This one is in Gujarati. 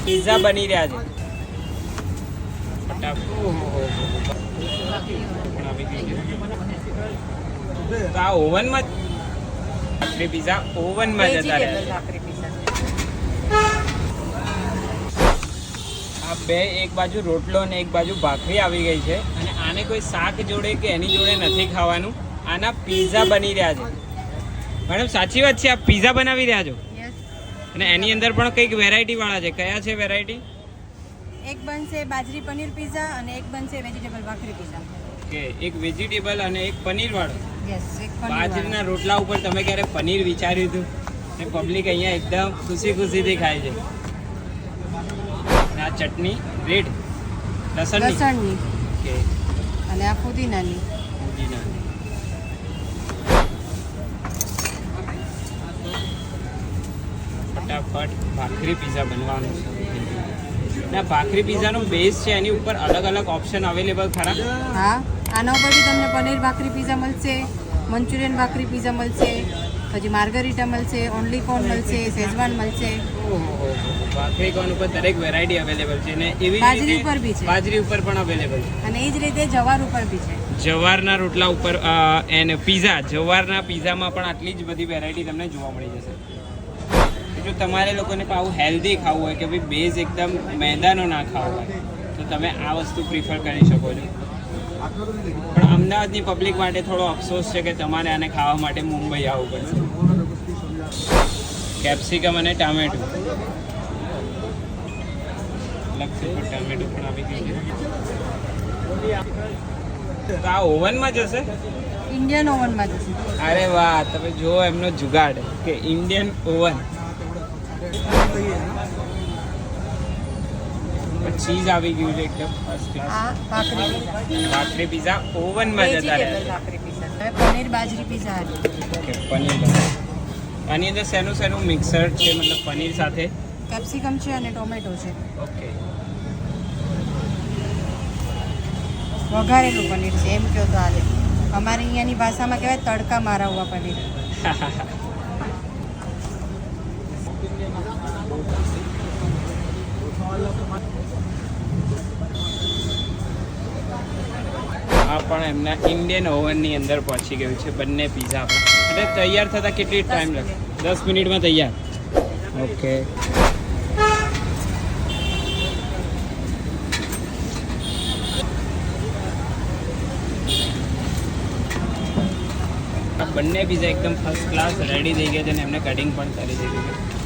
પિઝા બની રહ્યા છે ફટાફટ આ ઓવનમાં ભાખરી પિઝા ઓવનમાં જતા રહ્યા આ બે એક બાજુ રોટલો અને એક બાજુ ભાખરી આવી ગઈ છે અને આને કોઈ શાક જોડે કે એની જોડે નથી ખાવાનું આના પિઝા બની રહ્યા છે મેડમ સાચી વાત છે આ પિઝા બનાવી રહ્યા છો અને એની અંદર પણ કંઈક વેરાયટી વાળા છે કયા છે વેરાયટી એક બનશે બાજરી પનીર પિઝા અને એક બનશે વેજીટેબલ ભાખરી પિઝા કે એક વેજીટેબલ અને એક પનીર વાળો યસ એક પનીર બાજરીના રોટલા ઉપર તમે ક્યારે પનીર વિચાર્યું હતું ને પબ્લિક અહીંયા એકદમ ખુશી ખુશીથી ખાય છે આ ચટણી રેડ લસણની કે અને આ પુદીનાની ફટાફટ ભાખરી પિઝા બનવાનું છે ના ભાખરી પિઝાનો બેઝ છે એની ઉપર અલગ અલગ ઓપ્શન અવેલેબલ ખરા હા આના ઉપર બી તમને પનીર ભાખરી પિઝા મળશે મંચુરિયન ભાખરી પિઝા મળશે પછી માર્ગરીટા મળશે ઓનલી કોર્ન મળશે શેઝવાન મળશે ભાખરી કોર્ન ઉપર દરેક વેરાયટી અવેલેબલ છે ને એવી બાજરી ઉપર બી છે બાજરી ઉપર પણ અવેલેબલ છે અને એ જ રીતે જવાર ઉપર બી છે જવારના રોટલા ઉપર એને પિઝા જવારના પિઝામાં પણ આટલી જ બધી વેરાયટી તમને જોવા મળી જશે જો તમારે લોકોને આવું હેલ્ધી ખાવું હોય કે ભાઈ બેઝ એકદમ મેદાનો ના ખાવો હોય તો તમે આ વસ્તુ પ્રિફર કરી શકો છો પણ અમદાવાદની પબ્લિક માટે થોડો અફસોસ છે કે તમારે આને ખાવા માટે મુંબઈ આવવું પડશે કેપ્સિકમ અને ટામેટું ટામેટું પણ આવી ગયું છે તો આ ઓવનમાં જશે ઇન્ડિયન ઓવનમાં જશે અરે વાહ તમે જુઓ એમનો જુગાડ કે ઇન્ડિયન ઓવન ચીઝ આવી ગયું છે એકદમ ફર્સ્ટ ક્લાસ ભાખરી પિઝા ઓવનમાં જતા રહ્યા પનીર બાજરી પિઝા ઓકે પનીર આની અંદર શેનું શેનું મિક્સર છે મતલબ પનીર સાથે કેપ્સિકમ છે અને ટોમેટો છે ઓકે વઘારેલું પનીર છે એમ કહો તો હાલે અમારી અહીંયાની ભાષામાં કહેવાય તડકા મારા હુઆ પનીર આ પણ એમના ઇન્ડિયન ઓવનની અંદર પહોંચી ગયું છે બંને પિઝા પણ એટલે તૈયાર થતાં કેટલી ટાઈમ લાગે 10 મિનિટમાં તૈયાર ઓકે આ બંને પિઝા એકદમ ફર્સ્ટ ક્લાસ રેડી થઈ ગયા છે અને એમને કટિંગ પણ કરી દીધું છે